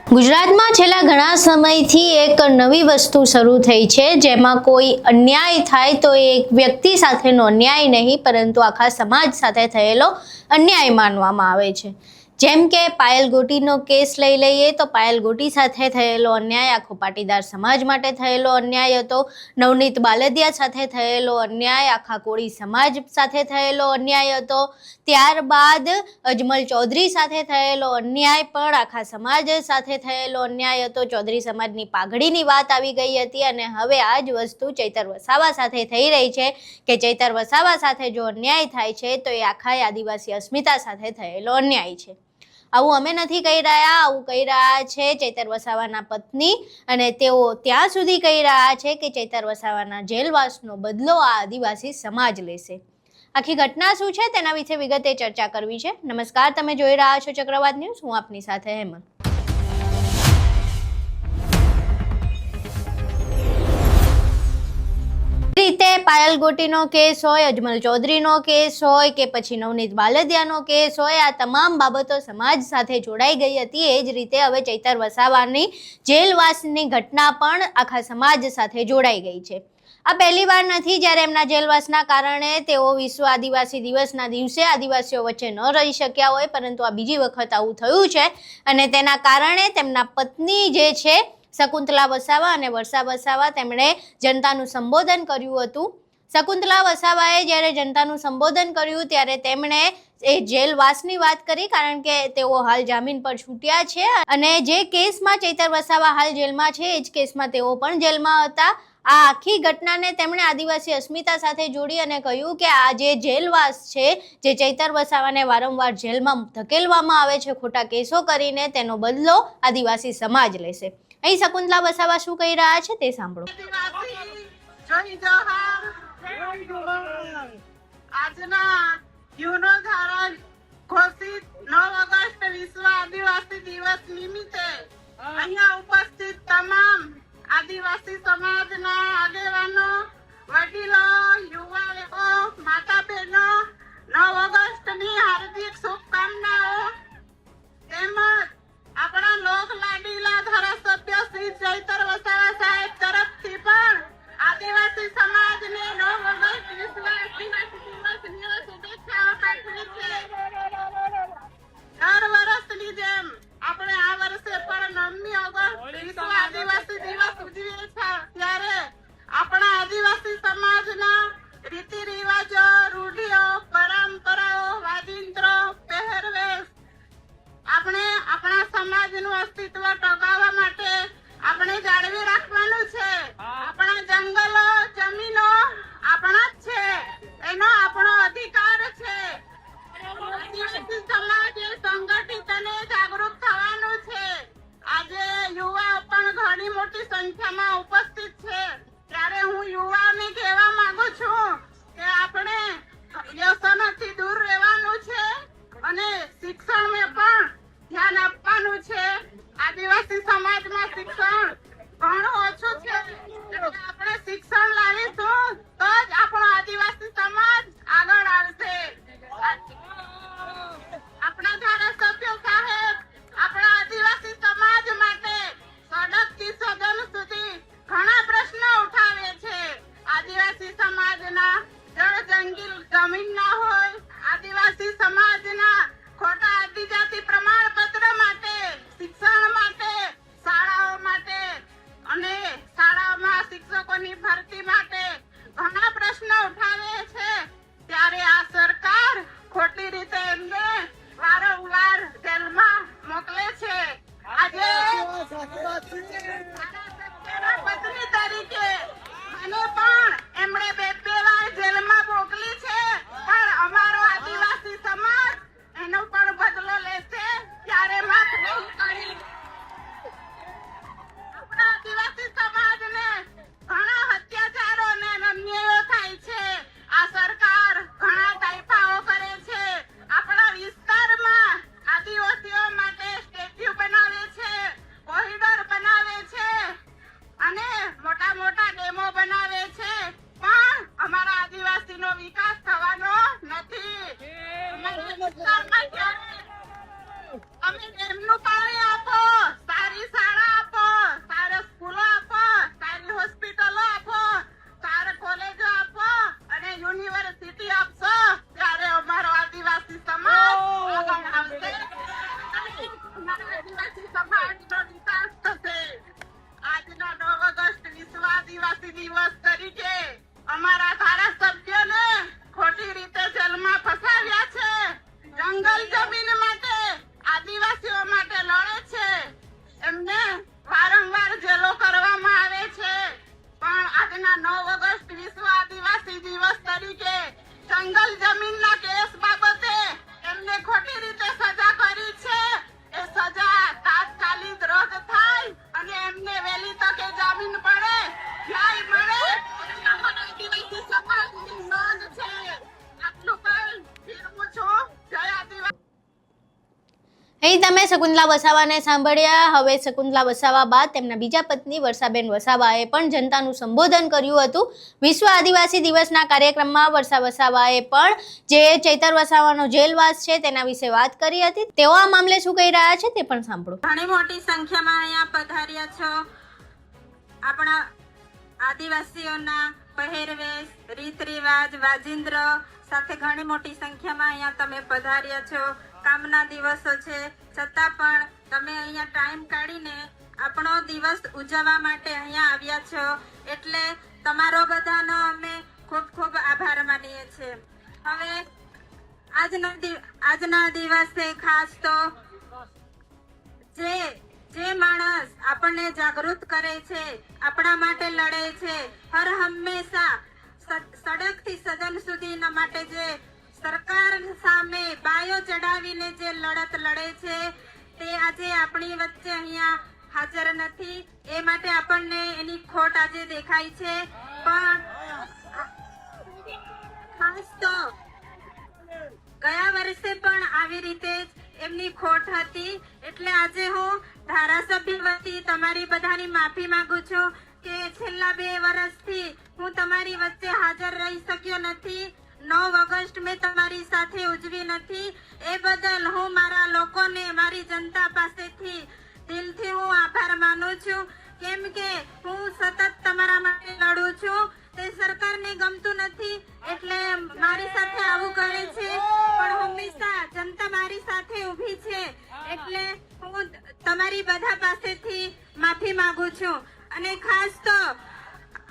ગુજરાતમાં છેલ્લા ઘણા સમયથી એક નવી વસ્તુ શરૂ થઈ છે, જેમાં કોઈ અન્યાય થાય તો એ એક વ્યક્તિ સાથેનો અન્યાય નહીં પરંતુ આખા સમાજ સાથે થયેલો અન્યાય માનવામાં આવે છે। જેમ કે પાયલ ગોટીનો કેસ લઈ લઈએ તો પાયલ ગોટી સાથે થયેલો અન્યાય આખો પાટીદાર સમાજ માટે થયેલો અન્યાય હતો। નવનીત બાલદિયા સાથે થયેલો અન્યાય આખા કોળી સમાજ સાથે થયેલો અન્યાય હતો। ત્યારબાદ અજમલ ચૌધરી સાથે થયેલો અન્યાય પણ આખા સમાજ સાથે થયેલો અન્યાય હતો। ચૌધરી સમાજની પાઘડીની વાત આવી ગઈ હતી અને હવે આ જ વસ્તુ ચૈતર વસાવા સાથે થઈ રહી છે કે ચૈતર વસાવા સાથે જો અન્યાય થાય છે તો એ આખા આદિવાસી અસ્મિતા સાથે થયેલો અન્યાય છે। આવું અમે નથી કહી રહ્યા, આવું કહી રહ્યા છે ચૈતર વસાવાના પત્ની અને તેઓ ત્યાં સુધી કહી રહ્યા છે કે ચૈતર વસાવાના જેલવાસનો બદલો આ આદિવાસી સમાજ લેશે। આખી ઘટના શું છે તેના વિશે વિગતે ચર્ચા કરવી છે। નમસ્કાર, તમે જોઈ રહ્યા છો ચક્રવાત ન્યૂઝ, હું આપની સાથે હેમંત। રીતે પાયલ ગોટીનો કેસ હોય, અજમલ ચૌધરીનો કેસ હોય કે પછી નવનીત બાલદિયાનો કેસ હોય, આ તમામ બાબતો સમાજ સાથે જોડાઈ ગઈ હતી। એ જ રીતે હવે ચૈતર વસાવાની જેલવાસની ઘટના પણ આખા સમાજ સાથે જોડાઈ ગઈ છે। આ પહેલી વાર નથી જ્યારે એમના જેલવાસના કારણે તેઓ વિશ્વ આદિવાસી દિવસના દિવસે આદિવાસીઓ વચ્ચે ન રહી શક્યા હોય, પરંતુ આ બીજી વખત આવું થયું છે અને તેના કારણે તેમના પત્ની જે છે શકુંતલા વસાવા અને વર્ષા વસાવા, તેમણે જનતાનું સંબોધન કર્યું હતું। શકુંતલા વસાવાએ જ્યારે જનતાનું સંબોધન કર્યું ત્યારે તેમણે એ જેલવાસની વાત કરી, કારણ કે તેઓ હાલ જામીન પર છૂટ્યા છે અને જે કેસમાં ચૈતર વસાવા હાલ જેલમાં છે એ જ કેસમાં તેઓ પણ જેલમાં હતા। આ આખી ઘટનાને તેમણે આદિવાસી અસ્મિતા સાથે જોડી અને કહ્યું કે આ જે જેલવાસ છે, જે ચૈતર વસાવાને વારંવાર જેલમાં ધકેલવામાં આવે છે ખોટા કેસો કરીને, તેનો બદલો આદિવાસી સમાજ લેશે। અહીં શકુંતલા વસાવા શું કહી રહ્યા છે તે સાંભળો। આજના યુનો દ્વારા ઘોષિત 9 ઓગસ્ટ વિશ્વ આદિવાસી દિવસ નિમિત્તે અહીંયા ઉપસ્થિત તમામ આદિવાસી સમાજના આગેવાનો, વડીલો, યુવાનો, માતા બહેનો 9 ઓગસ્ટની હાર્દિક શુભકામનાઓ તેમજ આપણા લોક લાડીલા ધારાસભ્ય શ્રી ચૈતર વસાવા સાહેબ તરફથી પણ આદિવાસી સમાજને 9 ઓગસ્ટ વિશ્વ આદિવાસી દિવસની શુભેચ્છાઓ પાઠવી છે। દર વર્ષની જેમ આપણે આ વર્ષે પણ 9મી ઓગસ્ટ વિશ્વ આદિવાસી દિવસ ઉજવીએ છીએ, ત્યારે આપણા આદિવાસી સમાજના રીતિ રિવાજો, રૂઢિઓ, પરંપરાઓ, વાજિંત્રો, પહેરવેશ આપણે આપણા સમાજનું અસ્તિત્વ ટકાવવા માટે આપણે જાળવી રાખવાનું છે। આપણા જંગલો, જમીનો આપણા જ છે, એનો આપણો અધિકાર છે। આદિવાસી સમાજે સંગઠિત અને જાગૃત થવાનું છે। આજે યુવાઓ પણ ઘણી મોટી સંખ્યામાં ઉપસ્થિત છે, ત્યારે હું યુવાઓને કહેવા માંગુ છું કે આપણે વ્યસનોથી દૂર રહેવાનું છે અને શિક્ષણમાં પણ ધ્યાન આપવાનું છે। આદિવાસી સમાજમાં શિક્ષણ ઘણું ઓછું છે, આપણે શિક્ષણ લાવીશું તો જ આપણો આદિવાસી સમાજ આગળ આવશે। આપણા ધારાસભ્ય સાહેબ આપણા આદિવાસી સમાજ માટે સડકથી સદન સુધી ઘણા પ્રશ્નો ઉઠાવે છે। આદિવાસી સમાજના જળજંગી જમીન ના હોય, આદિવાસી સમાજના ખોટા આદિજાતિ પ્રમાણપત્ર માટે, શિક્ષણ માટે, શાળાઓ માટે અને શાળાઓમાં શિક્ષકોની ભરતી માટે ઘણા પ્રશ્નો ઉઠાવે છે, ત્યારે આ સરકાર ખોટી રીતે એમને વારંવાર જેલમાં મોકલે છે। આજે પત્ની તરીકે મને પણ એમણે 2 વાર જેલમાં મોકલી છે, પણ અમારો આદિવાસી સમાજ એનો પણ બદલો લેશે, ત્યારે માફ નહીં કરી। આપણા આદિવાસી સમાજને ઘણા અત્યાચારો અને અન્યાયો થાય છે। આ સરકાર ઘણા તાઇફાઓ કરે છે, આપણા વિસ્તારમાં આદિવાસીઓ માટે સ્ટેચ્યુ બનાવે છે, કોરિડોર બનાવે છે અને મોટા મોટા ડેમો બનાવે છે, પણ તરીકે જંગલ જમીનના કેસ બાબતે એમને ખોટી રીતે સજા કરી છે. એ સજા તાત્કાલિક રદ થાય અને એમને વહેલી તકે જામીન પડે, ન્યાય મળે. આદિવાસી સમાજની માંગ છે. આટલું કહી વિરમું છું. જય આદિવાસી. અહીં તમે શકુંતલા વસાવાને સાંભળ્યા. હવે શકુંતલા વસાવા બાદ તેમના બીજા પત્ની વર્ષાબેન વસાવાએ પણ જનતાનું સંબોધન કર્યું હતું. વિશ્વ આદિવાસી દિવસના કાર્યક્રમમાં વર્ષા વસાવાએ પણ જે ચૈતર વસાવાનો જેલવાસ છે તેના વિશે વાત કરી હતી. તેઓ આ મામલે શું કહી રહ્યા છે તે પણ સાંભળો. ઘણી મોટી સંખ્યામાં અહીંયા પધાર્યા છો. આપણા આદિવાસીઓના પહેરવેશ, રીત રિવાજ, વાજિંદ્ર સાથે ઘણી મોટી સંખ્યામાં અહીંયા તમે પધાર્યા છો. કામના દિવસો છે છતાં પણ તમે અહીંયા ટાઈમ કાઢીને આપણો દિવસ ઉજવવા માટે અહીંયા આવ્યા છો, એટલે તમારો બધાનો અમે ખૂબ ખૂબ આભાર માનીએ છીએ. હવે આજના દિવસે ખાસ તો જે માણસ આપણને જાગૃત કરે છે, આપણા માટે લડે છે, હર હંમેશા સડકથી સદન સુધીના માટે જે સરકાર સામે બાયો ચડાવીને જે લડત લડે છે તે આજે આપણી વચ્ચે અહીંયા હાજર નથી. એ માટે આપણને એની ખોટ આજે દેખાય છે. પણ ખાસ તો ગયા વર્ષે પણ આવી રીતે જ એમની ખોટ હતી, એટલે આજે હું ધારાસભ્ય વતી તમારી બધાની માફી માંગુ છું કે છેલ્લા 2 વર્ષથી હું તમારી વચ્ચે હાજર રહી શક્યો નથી. 9 ઓગસ્ટ મેં તમારી સાથે ઉજવી નથી. એ બદલ હું મારા લોકોને, મારી જનતા પાસેથી દિલથી હું આભાર માનું છું, કેમ કે હું સતત તમારા માટે લડું છું. તે સરકારને ગમતું નથી એટલે મારી સાથે આવું કરે છે, પણ હંમેશા જનતા મારી સાથે ઊભી છે, એટલે હું તમારી બધા પાસેથી માફી માંગુ છું. અને ખાસ તો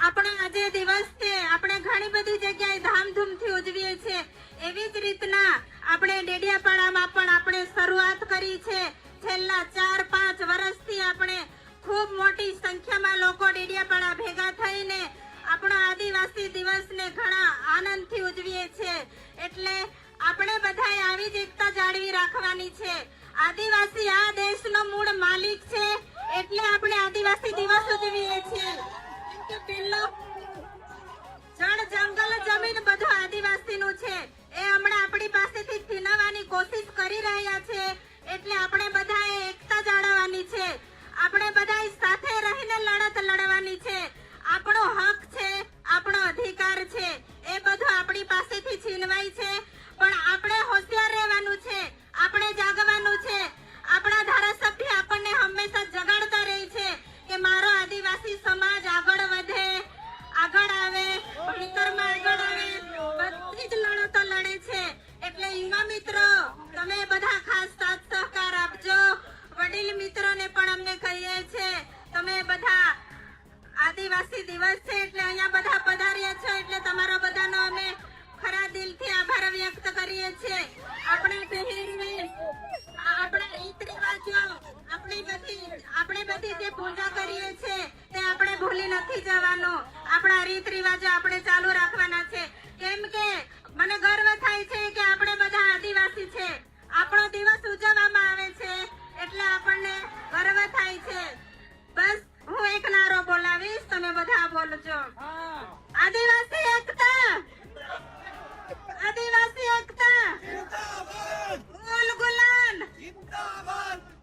આપણો આજે દિવસ છે, આપણે ઘણી બધી જગ્યાએ ધામધૂમથી ઉજવીએ છીએ. એવી જ રીતના આપણે ડેડિયાપાડામાં પણ આપણે શરૂઆત કરી છે. છેલ્લા 4-5 વર્ષથી આપણે ખૂબ મોટી સંખ્યામાં લોકો ડેડિયાપાડા ભેગા થઈને આપણો આદિવાસી દિવસને ઘણા આનંદથી ઉજવીએ છીએ. એટલે આપણે બધાએ આવી જ એકતા જાળવી રાખવાની છે. આદિવાસી આ દેશનો મૂળ માલિક છે, એટલે આપણે આદિવાસી દિવસ ઉજવીએ છીએ. પેલો જળ, જંગલ, જમીન બધું આદિવાસીનું છે. એ હમણાં આપણી પાસેથી છીનવવાની કોશિશ કરી રહ્યા છે, એટલે આપણે બધાએ એકતા જાળવવાની છે. આપણે બધાએ સાથે રહીને લડત લડવાની છે. આપણો હક છે, આપણો અધિકાર છે, એ બધું આપણી પાસેથી છીનવાય છે, પણ આપણે હોશિયાર રહેવાનું છે, આપણે જાગવાનું છે. આપણા ધારાસભ્ય આપણને હંમેશા જગાડતા રહે છે કે મારો આદિવાસી સમાજ આગળ વધે, આગળ આવે, ભણતરમાં આગળ આવે, બધી જ લડતો લડે છે. એટલે યુવા મિત્રો, તમે બધા ખાસ સાથ સહકાર આપજો. વડીલ મિત્રોને પણ અમને કહીએ છે, તમે બધા આદિવાસી દિવસ છે એટલે અહીંયા બધા પધાર્યા છો, એટલે તમારો બધાનો અમે ખરા દિલથી આભાર વ્યક્ત કરીએ છીએ. આપણે પહેરવેશ, આપણા રીત રિવાજો, આપણે બધી જે પૂજા કરીએ છીએ તે આપણે ભૂલી નથી જવાનું. આપણા રીત રિવાજો આપણે ચાલુ રાખવાના છે, કેમ કે મને ગર્વ થાય છે કે આપણે બધા આદિવાસી છે. આપણો દિવસ ઉજવવામાં આવે છે એટલે આપણને ગર્વ થાય છે. બસ હું એક નારો બોલાવીશ, તમે બધા બોલજો. આદિવાસી એકતા, આદિવાસી એકતા, ગુલ ગુલાન.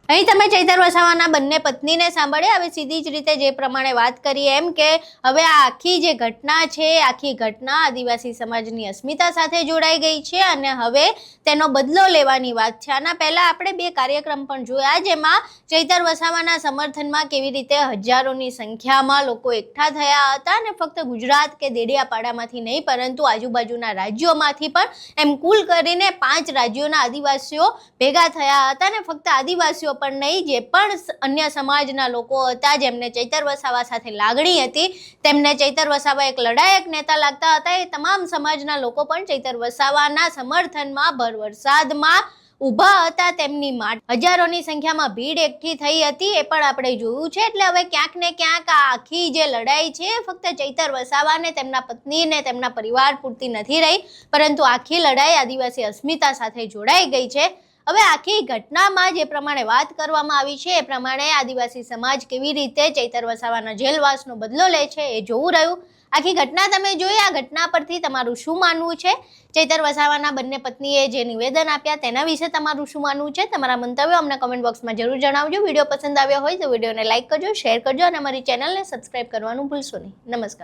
અહીં તમે ચૈતર વસાવાના બંને પત્નીને સાંભળ્યા. હવે સીધી જ રીતે જે પ્રમાણે વાત કરી એમ કે હવે આ આખી જે ઘટના છે, આખી ઘટના આદિવાસી સમાજની અસ્મિતા સાથે જોડાઈ ગઈ છે અને હવે તેનો બદલો લેવાની વાત છે. આના પહેલા આપણે 2 કાર્યક્રમ પણ જોયા, જેમાં ચૈતર વસાવાના સમર્થનમાં કેવી રીતે હજારોની સંખ્યામાં લોકો એકઠા થયા હતા અને ફક્ત ગુજરાત કે દેડિયાપાડામાંથી નહીં પરંતુ આજુબાજુના રાજ્યોમાંથી પણ એમ કુલ કરીને 5 રાજ્યોના આદિવાસીઓ ભેગા થયા હતા. અને ફક્ત આદિવાસીઓ પણ નહીં, જે પણ અન્ય સમાજના લોકો હતા જેમને ચૈતર વસાવા સાથે લાગણી હતી, તેમને ચૈતર વસાવા એક લડાયક નેતા લાગતા હતા, એ તમામ સમાજના લોકો પણ ચૈતર વસાવાના સમર્થનમાં ભર વરસાદમાં ઊભા હતા તેમની માટે હજારોની સંખ્યામાં ભીડ એકઠી થઈ હતી એ પણ આપણે જોયું છે. એટલે હવે ક્યાંક ને ક્યાંક આ આખી જે લડાઈ છે ફક્ત ચૈતર વસાવાને તેમના પત્નીને તેમના પરિવાર પૂરતી નથી રહી, પરંતુ આખી લડાઈ આદિવાસી અસ્મિતા સાથે જોડાઈ ગઈ છે. હવે આખી ઘટનામાં જે પ્રમાણે વાત કરવામાં આવી છે એ પ્રમાણે આદિવાસી સમાજ કેવી રીતે ચૈતર વસાવાના જેલવાસનો બદલો લે છે એ જોવું રહ્યું. આખી ઘટના તમે જોઈ, આ ઘટના પરથી તમારું શું માનવું છે? ચૈતર વસાવાના બંને પત્નીએ જે નિવેદન આપ્યા તેના વિશે તમારું શું માનવું છે? તમારા મંતવ્યો અમને કમેન્ટ બોક્સમાં જરૂર જણાવજો. વિડીયો પસંદ આવ્યો હોય તો વિડીયોને લાઇક કરજો, શેર કરજો અને અમારી ચેનલને સબસ્ક્રાઇબ કરવાનું ભૂલશો નહીં. નમસ્કાર.